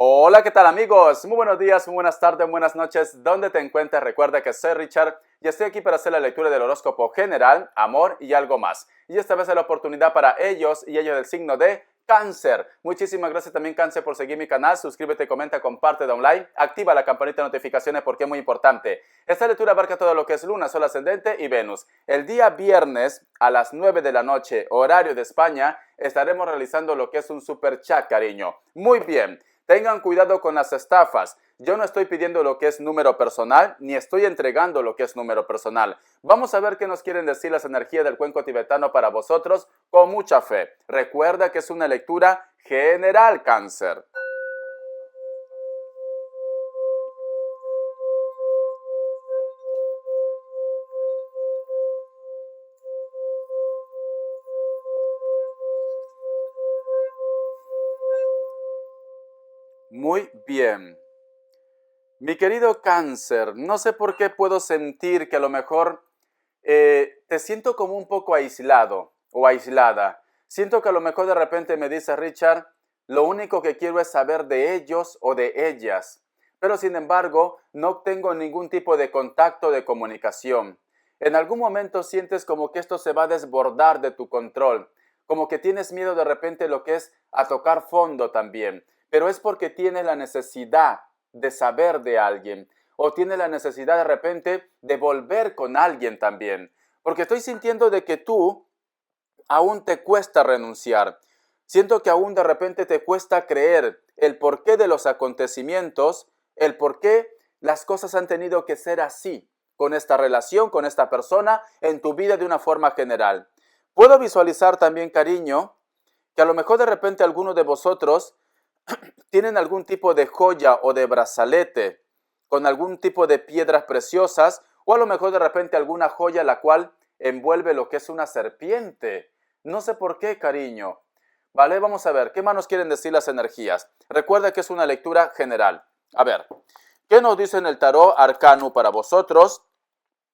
Hola, ¿qué tal amigos? Muy buenos días, muy buenas tardes, buenas noches. ¿Dónde te encuentres? Recuerda que soy Richard y estoy aquí para hacer la lectura del horóscopo general, amor y algo más. Y esta vez es la oportunidad para ellos y ellos del signo de Cáncer. Muchísimas gracias también Cáncer por seguir mi canal. Suscríbete, comenta, comparte, da un like, activa la campanita de notificaciones porque es muy importante. Esta lectura abarca todo lo que es Luna, Sol ascendente y Venus. El día viernes a las 9 de la noche, horario de España, estaremos realizando lo que es un super chat, cariño. Muy bien. Tengan cuidado con las estafas. Yo no estoy pidiendo lo que es número personal, ni estoy entregando lo que es número personal. Vamos a ver qué nos quieren decir las energías del cuenco tibetano para vosotros con mucha fe. Recuerda que es una lectura general, Cáncer. Muy bien. Mi querido Cáncer, no sé por qué puedo sentir que a lo mejor te siento como un poco aislado o aislada. Siento que a lo mejor de repente me dice Richard, lo único que quiero es saber de ellos o de ellas. Pero sin embargo, no tengo ningún tipo de contacto de comunicación. En algún momento sientes como que esto se va a desbordar de tu control, como que tienes miedo de repente lo que es a tocar fondo también, pero es porque tienes la necesidad de saber de alguien o tienes la necesidad de repente de volver con alguien también, porque estoy sintiendo de que tú aún te cuesta renunciar. Siento que aún de repente te cuesta creer el porqué de los acontecimientos, el por qué las cosas han tenido que ser así, con esta relación, con esta persona, en tu vida de una forma general. Puedo visualizar también, cariño, que a lo mejor de repente algunos de vosotros tienen algún tipo de joya o de brazalete con algún tipo de piedras preciosas o a lo mejor de repente alguna joya la cual envuelve lo que es una serpiente. No sé por qué, cariño. Vale, vamos a ver, ¿qué más nos quieren decir las energías? Recuerda que es una lectura general. A ver, ¿qué nos dice en el tarot arcano para vosotros?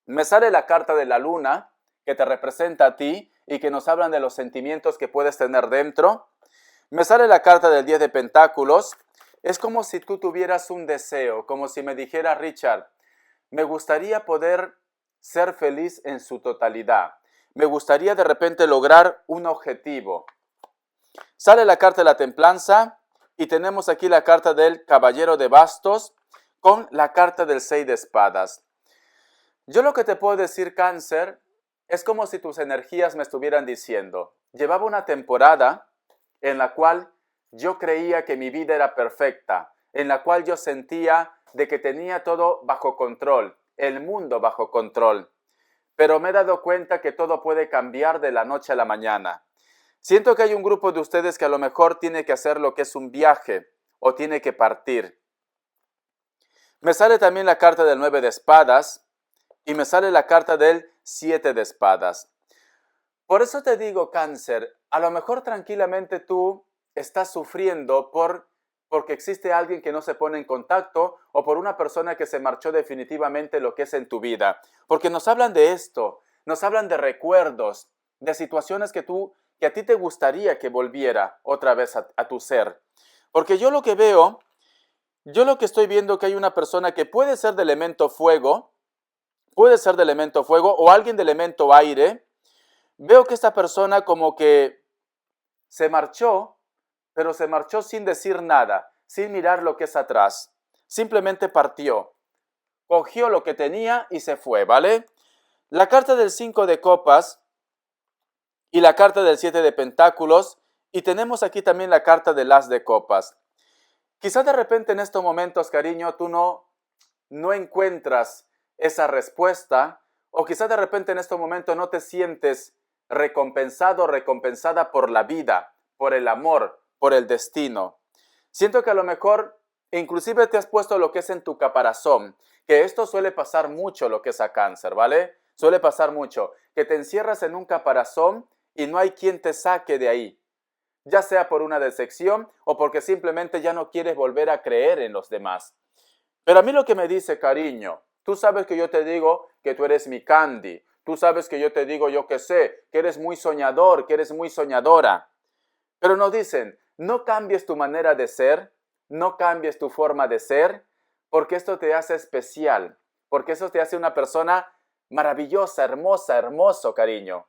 Me sale la carta de la luna que te representa a ti y que nos hablan de los sentimientos que puedes tener dentro. Me sale la carta del 10 de pentáculos. Es como si tú tuvieras un deseo, como si me dijera Richard, me gustaría poder ser feliz en su totalidad. Me gustaría de repente lograr un objetivo. Sale la carta de la templanza y tenemos aquí la carta del caballero de bastos con la carta del 6 de espadas. Yo lo que te puedo decir, Cáncer, es como si tus energías me estuvieran diciendo, llevaba una temporada en la cual yo creía que mi vida era perfecta, en la cual yo sentía de que tenía todo bajo control, el mundo bajo control. Pero me he dado cuenta que todo puede cambiar de la noche a la mañana. Siento que hay un grupo de ustedes que a lo mejor tiene que hacer lo que es un viaje o tiene que partir. Me sale también la carta del 9 de espadas y me sale la carta del 7 de espadas. Por eso te digo, Cáncer, a lo mejor tranquilamente tú estás sufriendo porque existe alguien que no se pone en contacto o por una persona que se marchó definitivamente lo que es en tu vida. Porque nos hablan de esto, nos hablan de recuerdos, de situaciones que a ti te gustaría que volviera otra vez a tu ser. Porque yo lo que veo, yo lo que estoy viendo que hay una persona que puede ser de elemento fuego, o alguien de elemento aire. Veo que esta persona como que se marchó, pero se marchó sin decir nada, sin mirar lo que es atrás. Simplemente partió, cogió lo que tenía y se fue, ¿vale? La carta del 5 de copas y la carta del 7 de pentáculos y tenemos aquí también la carta del as de copas. Quizás de repente en estos momentos, cariño, tú no encuentras esa respuesta o quizás de repente en estos momentos no te sientes recompensado o recompensada por la vida, por el amor, por el destino. Siento que a lo mejor inclusive te has puesto lo que es en tu caparazón, que esto suele pasar mucho lo que es a Cáncer, ¿vale? Suele pasar mucho, que te encierras en un caparazón y no hay quien te saque de ahí, ya sea por una decepción o porque simplemente ya no quieres volver a creer en los demás. Pero a mí lo que me dice, cariño, tú sabes que yo te digo que tú eres mi Candy, tú sabes que yo te digo, yo que sé, que eres muy soñador, que eres muy soñadora. Pero nos dicen, no cambies tu manera de ser no cambies tu forma de ser, porque esto te hace especial, porque eso te hace una persona maravillosa, hermosa, hermoso, cariño.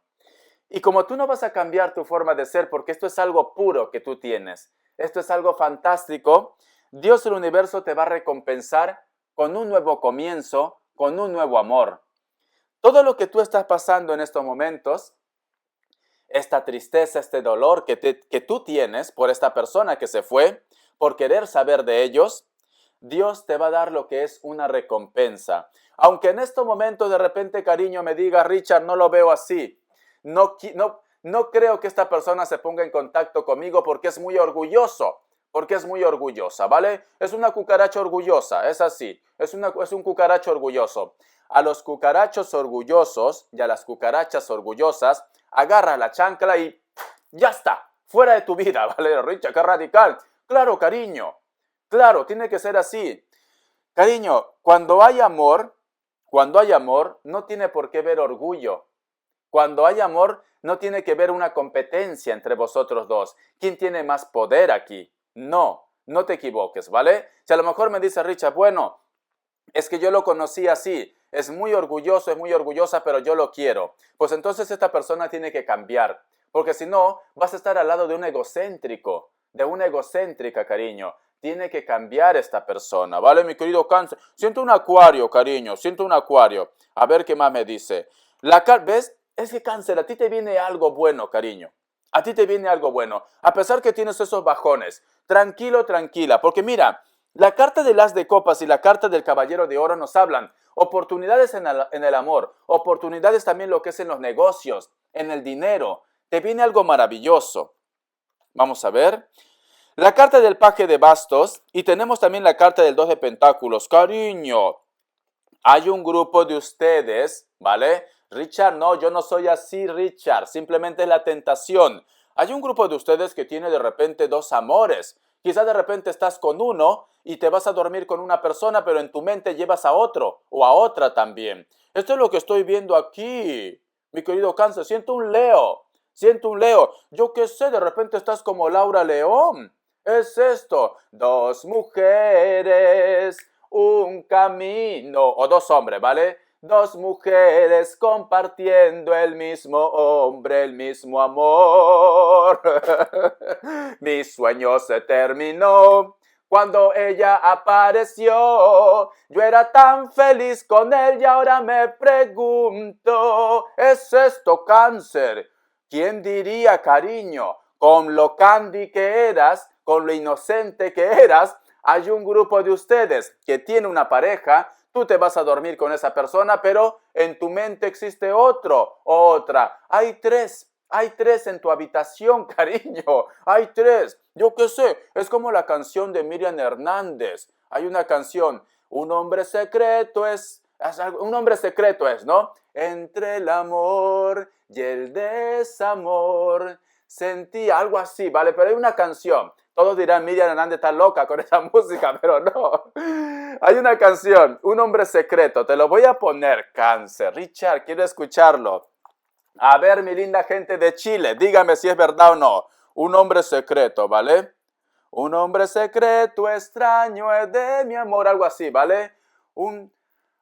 Y como tú no vas a cambiar tu forma de ser, porque esto es algo puro que tú tienes, esto es algo fantástico, Dios del universo te va a recompensar con un nuevo comienzo, con un nuevo amor. Todo lo que tú estás pasando en estos momentos, esta tristeza, este dolor que tú tienes por esta persona que se fue, por querer saber de ellos, Dios te va a dar lo que es una recompensa. Aunque en estos momentos de repente, cariño, me diga, Richard, no lo veo así. No creo que esta persona se ponga en contacto conmigo porque es muy orgulloso, porque es muy orgullosa, ¿vale? Es una cucaracha orgullosa, es así, es un cucaracho orgulloso. A los cucarachos orgullosos y a las cucarachas orgullosas, agarra la chancla y ya está, fuera de tu vida, ¿vale? Richard, qué radical. Claro, cariño, claro, tiene que ser así. Cariño, cuando hay amor, no tiene por qué ver orgullo. Cuando hay amor, no tiene que ver una competencia entre vosotros dos. ¿Quién tiene más poder aquí? No te equivoques, ¿vale? Si a lo mejor me dice Richard, bueno, es que yo lo conocí así, es muy orgulloso, es muy orgullosa, pero yo lo quiero. Pues entonces esta persona tiene que cambiar, porque si no, vas a estar al lado de un egocéntrico, de una egocéntrica, cariño. Tiene que cambiar esta persona, ¿vale, mi querido Cáncer? Siento un acuario, cariño, siento un acuario. A ver qué más me dice. ¿Ves? Es que Cáncer, a ti te viene algo bueno, cariño. A ti te viene algo bueno, a pesar que tienes esos bajones. Tranquilo, tranquila, porque mira, la carta del As de Copas y la carta del Caballero de Oro nos hablan oportunidades en el amor, oportunidades también lo que es en los negocios, en el dinero. Te viene algo maravilloso. Vamos a ver. La carta del Paje de Bastos y tenemos también la carta del 2 de Pentáculos. Cariño, hay un grupo de ustedes, ¿vale? Richard, no, yo no soy así, Richard. Simplemente es la tentación. Hay un grupo de ustedes que tiene de repente dos amores. Quizás de repente estás con uno y te vas a dormir con una persona, pero en tu mente llevas a otro o a otra también. Esto es lo que estoy viendo aquí, mi querido Cáncer. Siento un Leo. Siento un Leo. Yo qué sé, de repente estás como Laura León. Es esto. Dos mujeres, un camino. O dos hombres, ¿vale? Dos mujeres compartiendo el mismo hombre, el mismo amor. Mi sueño se terminó cuando ella apareció. Yo era tan feliz con él y ahora me pregunto, ¿es esto Cáncer? ¿Quién diría, cariño, con lo candy que eras, con lo inocente que eras, hay un grupo de ustedes que tiene una pareja, tú te vas a dormir con esa persona, pero en tu mente existe otra. Hay tres en tu habitación, cariño, hay tres. Yo qué sé, es como la canción de Miriam Hernández. Hay una canción, un hombre secreto es, ¿no? Entre el amor y el desamor, sentí algo así, ¿vale? Pero hay una canción. Todos dirán, Miriam Hernández está loca con esa música, pero no. Hay una canción, un hombre secreto. Te lo voy a poner, Cáncer. Richard, quiero escucharlo. A ver, mi linda gente de Chile, dígame si es verdad o no. Un hombre secreto, ¿vale? Un hombre secreto extraño es de mi amor, algo así, ¿vale?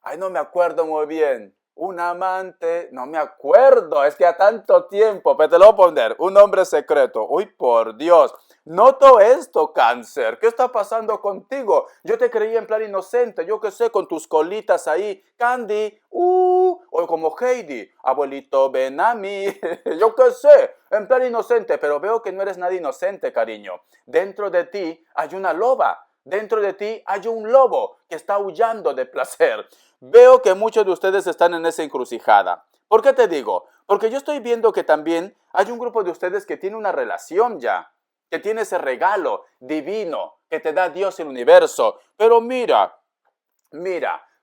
Ay, no me acuerdo muy bien. Un amante, no me acuerdo, es que a tanto tiempo, pero te lo voy a poner, un hombre secreto. Uy, por Dios, noto esto, Cáncer, ¿qué está pasando contigo? Yo te creía en plan inocente, yo qué sé, con tus colitas ahí, Candy, o como Heidi, abuelito, ven a mí, yo qué sé, en plan inocente, pero veo que no eres nada inocente, cariño. Dentro de ti hay una loba. Dentro de ti hay un lobo que está aullando de placer. Veo que muchos de ustedes están en esa encrucijada. ¿Por qué te digo? Porque yo estoy viendo que también hay un grupo de ustedes que tiene una relación ya, que tiene ese regalo divino que te da Dios el universo. Pero mira,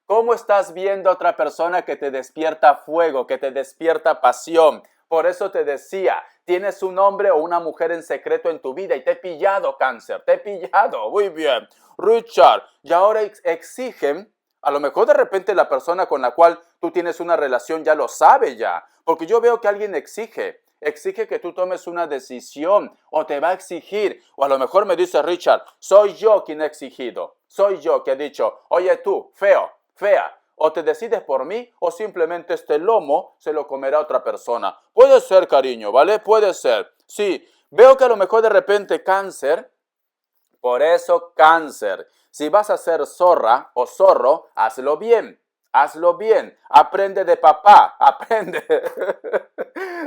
¿cómo estás viendo a otra persona que te despierta fuego, que te despierta pasión? Por eso te decía, tienes un hombre o una mujer en secreto en tu vida y te he pillado, Cáncer, te he pillado. Muy bien, Richard. Y ahora exigen, a lo mejor de repente la persona con la cual tú tienes una relación ya lo sabe ya, porque yo veo que alguien exige exige que tú tomes una decisión o te va a exigir. O a lo mejor me dice Richard, soy yo quien ha exigido. Soy yo que he dicho, oye tú, feo, fea. O te decides por mí o simplemente este lomo se lo comerá otra persona. Puede ser, cariño, ¿vale? Puede ser. Sí, veo que a lo mejor de repente cáncer. Por eso cáncer. Si vas a ser zorra o zorro, hazlo bien. Hazlo bien. Aprende de papá. Aprende.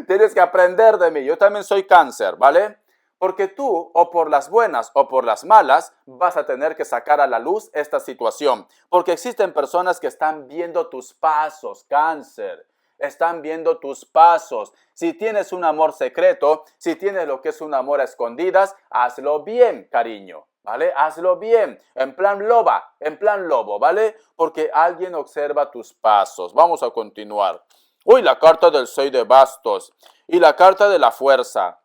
Tienes que aprender de mí. Yo también soy cáncer, ¿vale? Porque tú, o por las buenas o por las malas, vas a tener que sacar a la luz esta situación. Porque existen personas que están viendo tus pasos, cáncer. Están viendo tus pasos. Si tienes un amor secreto, si tienes lo que es un amor a escondidas, hazlo bien, cariño, ¿vale? Hazlo bien, en plan lobo, ¿vale? Porque alguien observa tus pasos. Vamos a continuar. Uy, la carta del 6 de bastos y la carta de la fuerza.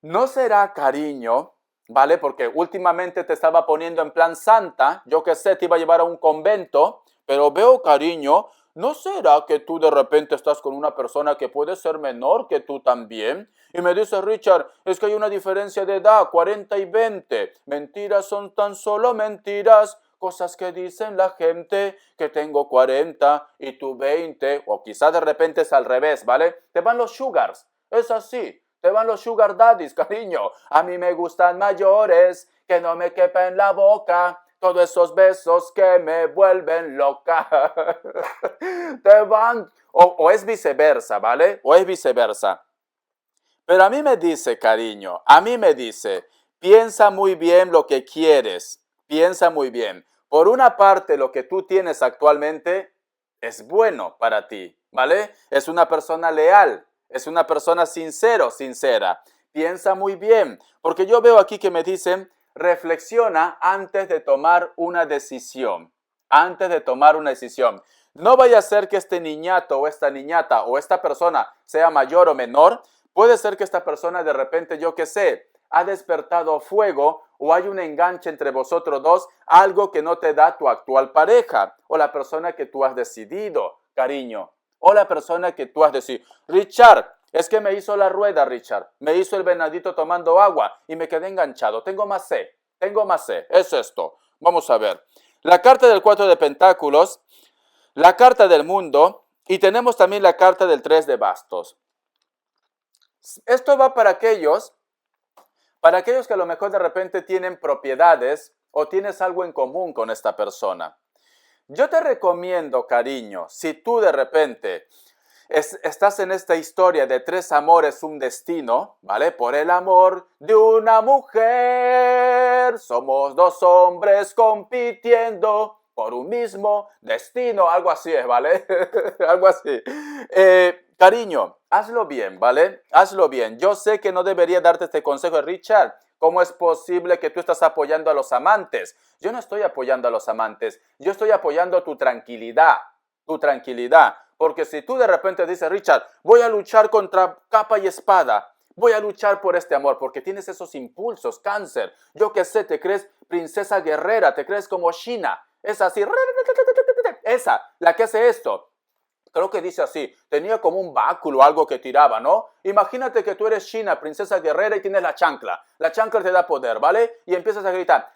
No será, cariño, ¿vale? Porque últimamente te estaba poniendo en plan santa, yo que sé, te iba a llevar a un convento, pero veo, cariño, ¿no será que tú de repente estás con una persona que puede ser menor que tú también? Y me dice Richard, es que hay una diferencia de edad, 40 y 20. Mentiras son tan solo mentiras, cosas que dicen la gente, que tengo 40 y tú 20, o quizás de repente es al revés, ¿vale? Te van los sugars, es así. Te van los sugar daddies, cariño. A mí me gustan mayores, que no me quepa en la boca. Todos esos besos que me vuelven loca. Te van... O es viceversa, ¿vale? O es viceversa. Pero a mí me dice, cariño, a mí me dice, piensa muy bien lo que quieres. Piensa muy bien. Por una parte, lo que tú tienes actualmente es bueno para ti, ¿vale? Es una persona leal. Es una persona sincera. Piensa muy bien, porque yo veo aquí que me dicen, reflexiona antes de tomar una decisión. Antes de tomar una decisión. No vaya a ser que este niñato o esta niñata o esta persona sea mayor o menor. Puede ser que esta persona de repente, yo qué sé, ha despertado fuego o hay un enganche entre vosotros dos, algo que no te da tu actual pareja o la persona que tú has decidido, cariño. O la persona que tú has decidido. Richard, es que me hizo la rueda, Richard. Me hizo el venadito tomando agua y me quedé enganchado. Tengo más sed. Es esto. Vamos a ver. La carta del 4 de pentáculos, la carta del mundo y tenemos también la carta del 3 de bastos. Esto va para aquellos que a lo mejor de repente tienen propiedades o tienes algo en común con esta persona. Yo te recomiendo, cariño, si tú de repente estás en esta historia de 3 amores, un destino, ¿vale? Por el amor de una mujer, somos 2 hombres compitiendo por un mismo destino, algo así es, ¿vale? Algo así. Cariño, hazlo bien, ¿vale? Hazlo bien. Yo sé que no debería darte este consejo, Richard. ¿Cómo es posible que tú estás apoyando a los amantes? Yo no estoy apoyando a los amantes. Yo estoy apoyando tu tranquilidad. Tu tranquilidad. Porque si tú de repente dices, Richard, voy a luchar contra capa y espada. Voy a luchar por este amor. Porque tienes esos impulsos, cáncer. Yo qué sé, te crees princesa guerrera. Te crees como China. Es así. Esa, la que hace esto. Creo que dice así, tenía como un báculo, algo que tiraba, ¿no? Imagínate que tú eres China, princesa guerrera y tienes la chancla. La chancla te da poder, ¿vale? Y empiezas a gritar,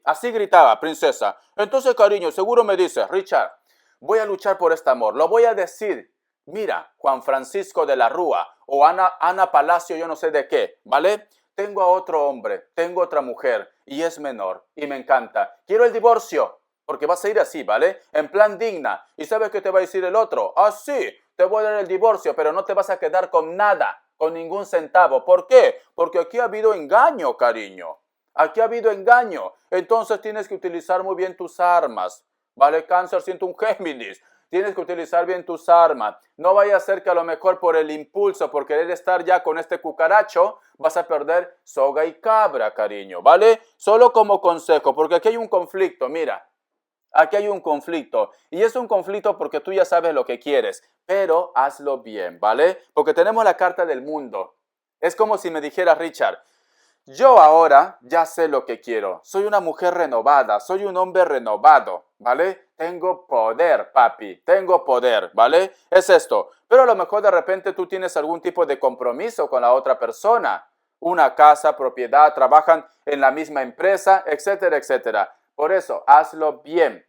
así gritaba, princesa. Entonces, cariño, seguro me dices, Richard, voy a luchar por este amor, lo voy a decir. Mira, Juan Francisco de la Rúa o Ana Palacio, yo no sé de qué, ¿vale? Tengo a otro hombre, tengo otra mujer y es menor y me encanta. Quiero el divorcio. Porque vas a ir así, ¿vale? En plan digna. ¿Y sabes qué te va a decir el otro? Ah, sí, te voy a dar el divorcio, pero no te vas a quedar con nada, con ningún centavo. ¿Por qué? Porque aquí ha habido engaño, cariño. Aquí ha habido engaño. Entonces tienes que utilizar muy bien tus armas. ¿Vale? Cáncer, siento un Géminis. Tienes que utilizar bien tus armas. No vaya a ser que a lo mejor por el impulso, por querer estar ya con este cucaracho, vas a perder soga y cabra, cariño, ¿vale? Solo como consejo, porque aquí hay un conflicto, mira. Aquí hay un conflicto y es un conflicto porque tú ya sabes lo que quieres, pero hazlo bien, ¿vale? Porque tenemos la carta del mundo. Es como si me dijera Richard, yo ahora ya sé lo que quiero. Soy una mujer renovada, soy un hombre renovado, ¿vale? tengo poder, papi, tengo poder, ¿vale? Es esto. Pero a lo mejor de repente tú tienes algún tipo de compromiso con la otra persona. Una casa, propiedad, trabajan en la misma empresa, etcétera, etcétera. Por eso, hazlo bien.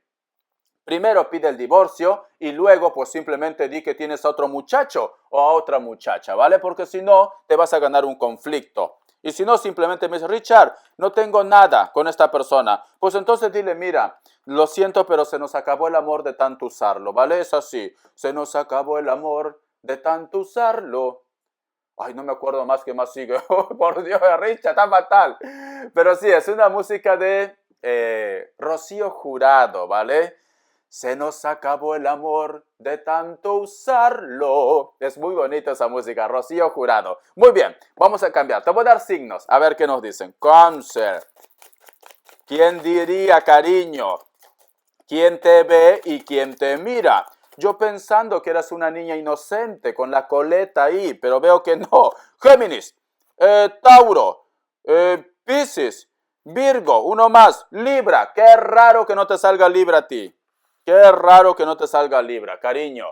Primero pide el divorcio y luego pues simplemente di que tienes a otro muchacho o a otra muchacha, ¿vale? Porque si no, te vas a ganar un conflicto. Y si no, simplemente me dice, Richard, no tengo nada con esta persona. Pues entonces dile, mira, lo siento, pero se nos acabó el amor de tanto usarlo, ¿vale? Es así, se nos acabó el amor de tanto usarlo. Ay, no me acuerdo más que más sigue. Oh, por Dios, Richard, está fatal. Pero sí, es una música de Rocío Jurado, ¿vale? Se nos acabó el amor de tanto usarlo. Es muy bonita esa música, Rocío Jurado. Muy bien, vamos a cambiar. Te voy a dar signos, a ver qué nos dicen. Cáncer. ¿Quién diría, cariño? ¿Quién te ve y quién te mira? Yo pensando que eras una niña inocente con la coleta ahí, pero veo que no. Géminis, Tauro, Piscis, Virgo, uno más, Libra. Qué raro que no te salga Libra a ti. Qué raro que no te salga Libra, cariño.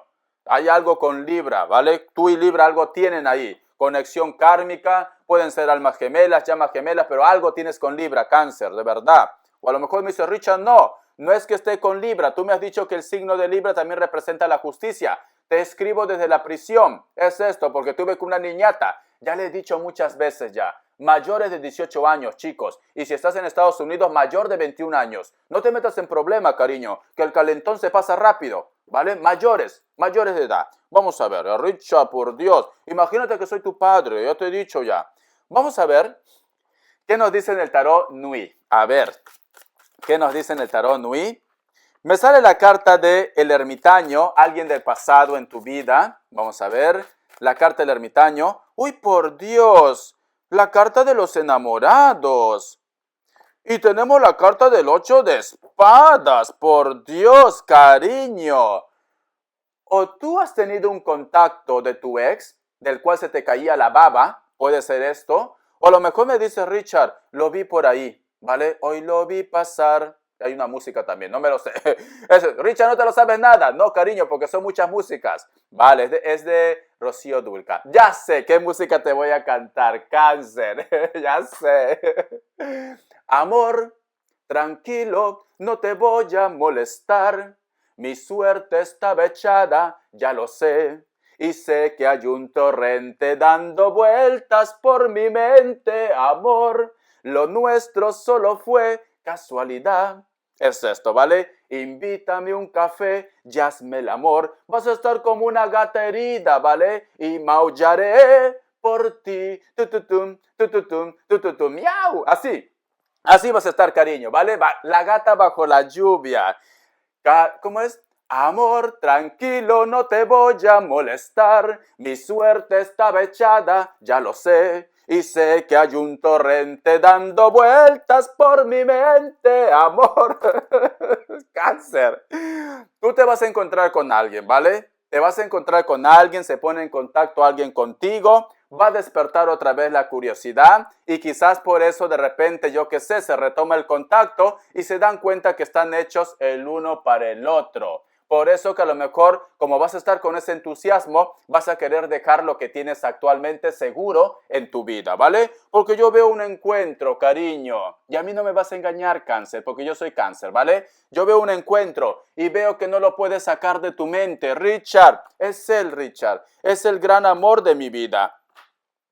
Hay algo con Libra, ¿vale? Tú y Libra algo tienen ahí. Conexión kármica, pueden ser almas gemelas, llamas gemelas, pero algo tienes con Libra, Cáncer, de verdad. O a lo mejor me dice, Richard, no es que esté con Libra. Tú me has dicho que el signo de Libra también representa la justicia. Te escribo desde la prisión. Es esto, porque tuve con una niñata. Ya le he dicho muchas veces ya. Mayores de 18 años, chicos. Y si estás en Estados Unidos, mayor de 21 años. No te metas en problema, cariño, que el calentón se pasa rápido, ¿vale? Mayores de edad. Vamos a ver, Richard, por Dios. Imagínate que soy tu padre, ya te he dicho ya. Vamos a ver qué nos dice en el tarot Nui. A ver, ¿qué nos dice en el tarot Nui? Me sale la carta de el ermitaño, alguien del pasado en tu vida. Vamos a ver, la carta del ermitaño. ¡Uy, por Dios! La carta de los enamorados. Y tenemos la carta del 8 de espadas. ¡Por Dios, cariño! O tú has tenido un contacto de tu ex, del cual se te caía la baba, puede ser esto. O a lo mejor me dice Richard, lo vi por ahí, ¿vale? Hoy lo vi pasar. Hay una música también, no me lo sé. Richard, no te lo sabes nada. No, cariño, porque son muchas músicas. Vale, es de Rocío Dúrcal. Ya sé qué música te voy a cantar. Cáncer, ya sé. Amor, tranquilo, no te voy a molestar. Mi suerte estaba echada, ya lo sé. Y sé que hay un torrente dando vueltas por mi mente. Amor, lo nuestro solo fue casualidad. Es esto, ¿vale? Invítame un café, ya hazme el amor. Vas a estar como una gata herida, ¿vale? Y maullaré por ti. Tututum, tututum, tututum, miau. Así vas a estar, cariño, ¿vale? La gata bajo la lluvia. ¿Cómo es? Amor, tranquilo, no te voy a molestar. Mi suerte estaba echada, ya lo sé. Y sé que hay un torrente dando vueltas por mi mente, amor. Cáncer. Tú te vas a encontrar con alguien, ¿vale? Te vas a encontrar con alguien, se pone en contacto alguien contigo, va a despertar otra vez la curiosidad y quizás por eso de repente, yo qué sé, se retoma el contacto y se dan cuenta que están hechos el uno para el otro. Por eso que a lo mejor, como vas a estar con ese entusiasmo, vas a querer dejar lo que tienes actualmente seguro en tu vida, ¿vale? Porque yo veo un encuentro, cariño, y a mí no me vas a engañar, Cáncer, porque yo soy Cáncer, ¿vale? Yo veo un encuentro y veo que no lo puedes sacar de tu mente. Richard, es él, Richard, es el gran amor de mi vida.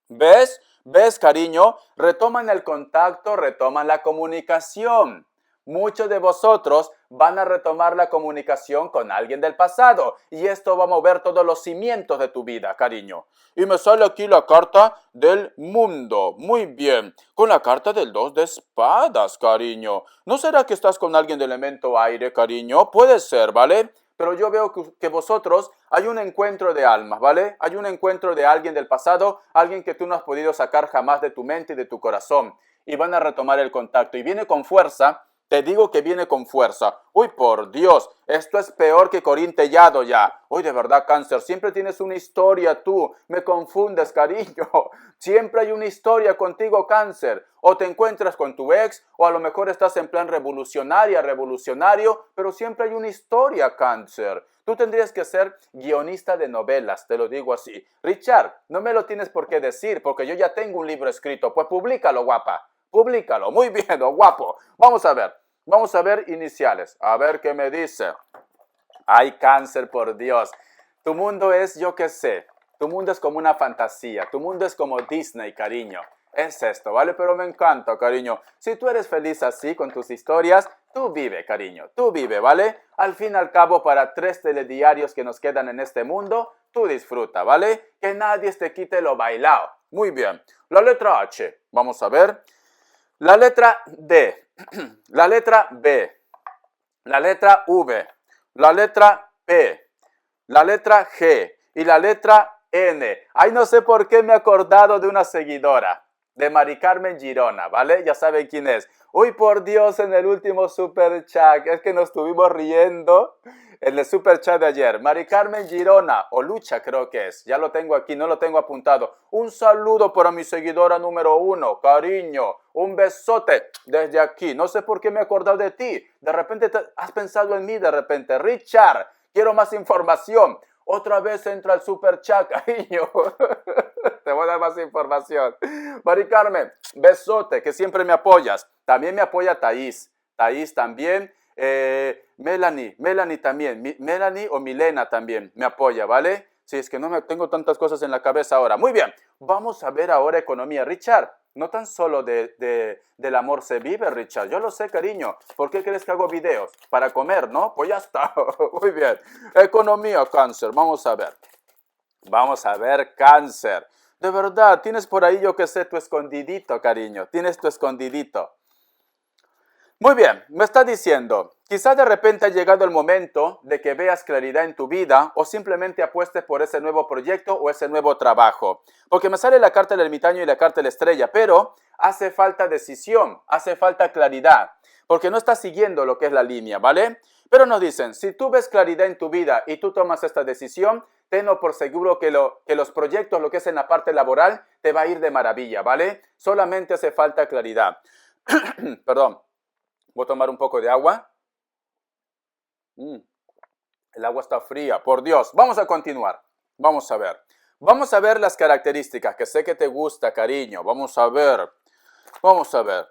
¿Ves? ¿Ves, cariño? Retoman el contacto, retoman la comunicación. Muchos de vosotros van a retomar la comunicación con alguien del pasado y esto va a mover todos los cimientos de tu vida, cariño. Y me sale aquí la carta del mundo. Muy bien. Con la carta del 2 de espadas, cariño. ¿No será que estás con alguien del elemento aire, cariño? Puede ser, ¿vale? Pero yo veo que vosotros hay un encuentro de almas, ¿vale? Hay un encuentro de alguien del pasado, alguien que tú no has podido sacar jamás de tu mente y de tu corazón. Y van a retomar el contacto. Y viene con fuerza Te digo que viene con fuerza. Uy, por Dios, esto es peor que Corín Tellado ya. Uy, de verdad, Cáncer, siempre tienes una historia tú. Me confundes, cariño. Siempre hay una historia contigo, Cáncer. O te encuentras con tu ex, o a lo mejor estás en plan revolucionario, pero siempre hay una historia, Cáncer. Tú tendrías que ser guionista de novelas, te lo digo así. Richard, no me lo tienes por qué decir, porque yo ya tengo un libro escrito. Pues públicalo, guapa. Públicalo. Muy bien, oh, guapo. Vamos a ver iniciales. A ver qué me dice. Ay, Cáncer, por Dios. Tu mundo es, yo qué sé, tu mundo es como una fantasía. Tu mundo es como Disney, cariño. Es esto, ¿vale? Pero me encanta, cariño. Si tú eres feliz así con tus historias, tú vive, cariño. Tú vive, ¿vale? Al fin y al cabo, para 3 telediarios que nos quedan en este mundo, tú disfruta, ¿vale? Que nadie te quite lo bailado. Muy bien. La letra H. Vamos a ver. La letra D, la letra B, la letra V, la letra P, la letra G y la letra N. Ay, no sé por qué me he acordado de una seguidora, de Mari Carmen Girona, ¿vale? Ya saben quién es. Uy, por Dios, en el último super chat, es que nos estuvimos riendo en el super chat de ayer. Mari Carmen Girona, o Lucha creo que es, ya lo tengo aquí, no lo tengo apuntado. Un saludo para mi seguidora número 1, cariño, un besote desde aquí. No sé por qué me he acordado de ti, de repente has pensado en mí, de repente. Richard, quiero más información. Otra vez entra el super chat, cariño. Te voy a dar más información. Mari Carmen, besote, que siempre me apoyas. También me apoya Thaís. Thaís también. Melanie también. Melanie o Milena también me apoya, ¿vale? Sí, es que no me tengo tantas cosas en la cabeza ahora. Muy bien, vamos a ver ahora economía. Richard, no tan solo del amor se vive, Richard. Yo lo sé, cariño. ¿Por qué crees que hago videos? Para comer, ¿no? Pues ya está. Muy bien. Economía, Cáncer. Vamos a ver. Vamos a ver, Cáncer. De verdad, tienes por ahí, yo que sé, tu escondidito, cariño. Tienes tu escondidito. Muy bien, me está diciendo, quizás de repente ha llegado el momento de que veas claridad en tu vida o simplemente apuestes por ese nuevo proyecto o ese nuevo trabajo. Porque me sale la carta del ermitaño y la carta de la estrella, pero hace falta decisión, hace falta claridad, porque no estás siguiendo lo que es la línea, ¿vale? Pero nos dicen, si tú ves claridad en tu vida y tú tomas esta decisión, tenlo por seguro que los proyectos, lo que es en la parte laboral, te va a ir de maravilla, ¿vale? Solamente hace falta claridad. Perdón. Voy a tomar un poco de agua. El agua está fría, por Dios. Vamos a continuar. Vamos a ver. Vamos a ver las características, que sé que te gusta, cariño. Vamos a ver. Vamos a ver.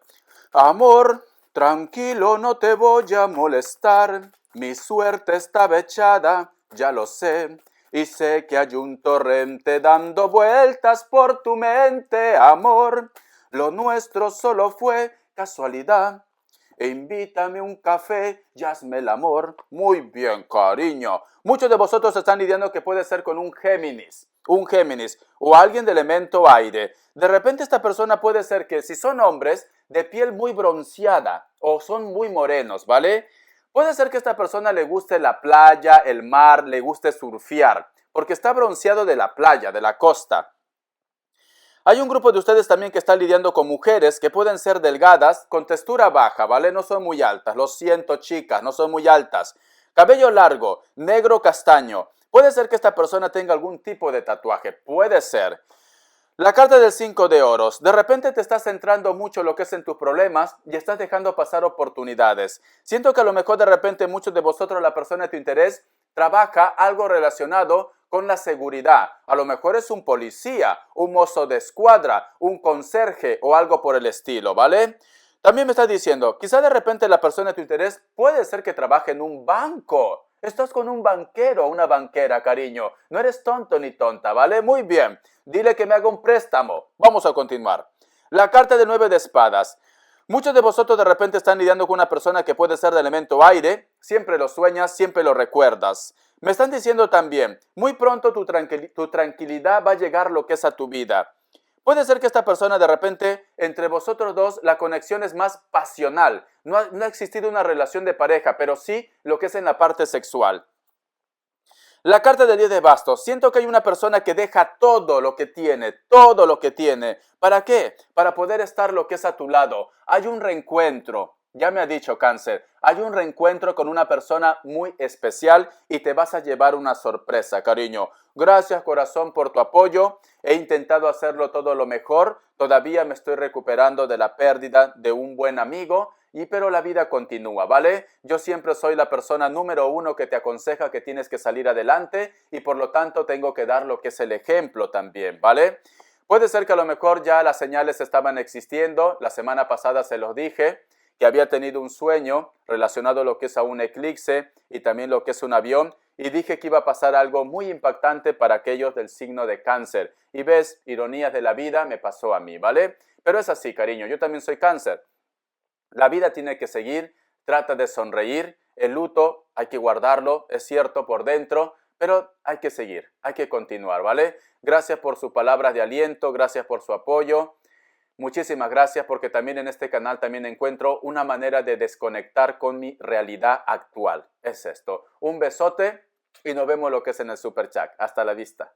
Amor, tranquilo, no te voy a molestar. Mi suerte está echada, ya lo sé. Y sé que hay un torrente dando vueltas por tu mente, amor. Lo nuestro solo fue casualidad. E invítame un café y hazme el amor. Muy bien, cariño. Muchos de vosotros están lidiando que puede ser con un Géminis o alguien de elemento aire. De repente esta persona puede ser que si son hombres de piel muy bronceada o son muy morenos, ¿vale? Puede ser que a esta persona le guste la playa, el mar, le guste surfear, porque está bronceado de la playa, de la costa. Hay un grupo de ustedes también que está lidiando con mujeres que pueden ser delgadas, con textura baja, ¿vale? No son muy altas, lo siento, chicas, no son muy altas. Cabello largo, negro castaño. Puede ser que esta persona tenga algún tipo de tatuaje, puede ser. La carta del 5 de oros. De repente te estás centrando mucho en lo que es en tus problemas y estás dejando pasar oportunidades. Siento que a lo mejor de repente muchos de vosotros, la persona de tu interés, trabaja algo relacionado con la seguridad. A lo mejor es un policía, un mozo de escuadra, un conserje o algo por el estilo, ¿vale? También me estás diciendo, quizá de repente la persona de tu interés puede ser que trabaje en un banco. Estás con un banquero o una banquera, cariño. No eres tonto ni tonta, ¿vale? Muy bien. Dile que me haga un préstamo. Vamos a continuar. La carta de 9 de espadas. Muchos de vosotros de repente están lidiando con una persona que puede ser de elemento aire. Siempre lo sueñas, siempre lo recuerdas. Me están diciendo también, muy pronto tu tranquilidad va a llegar lo que es a tu vida. Puede ser que esta persona de repente, entre vosotros dos, la conexión es más pasional. No ha existido una relación de pareja, pero sí lo que es en la parte sexual. La carta de 10 de bastos. Siento que hay una persona que deja todo lo que tiene, todo lo que tiene. ¿Para qué? Para poder estar lo que es a tu lado. Hay un reencuentro. Ya me ha dicho Cáncer, hay un reencuentro con una persona muy especial y te vas a llevar una sorpresa, cariño. Gracias, corazón, por tu apoyo. He intentado hacerlo todo lo mejor. Todavía me estoy recuperando de la pérdida de un buen amigo, pero la vida continúa, ¿vale? Yo siempre soy la persona número uno que te aconseja que tienes que salir adelante y por lo tanto tengo que dar lo que es el ejemplo también, ¿vale? Puede ser que a lo mejor ya las señales estaban existiendo. La semana pasada se los dije que había tenido un sueño relacionado a lo que es a un eclipse y también lo que es un avión, y dije que iba a pasar algo muy impactante para aquellos del signo de Cáncer. Y ves, ironías de la vida, me pasó a mí, ¿vale? Pero es así, cariño, yo también soy Cáncer. La vida tiene que seguir, trata de sonreír, el luto hay que guardarlo, es cierto, por dentro, pero hay que seguir, hay que continuar, ¿vale? Gracias por sus palabras de aliento, gracias por su apoyo. Muchísimas gracias porque también en este canal también encuentro una manera de desconectar con mi realidad actual. Es esto. Un besote y nos vemos lo que es en el super chat. Hasta la vista.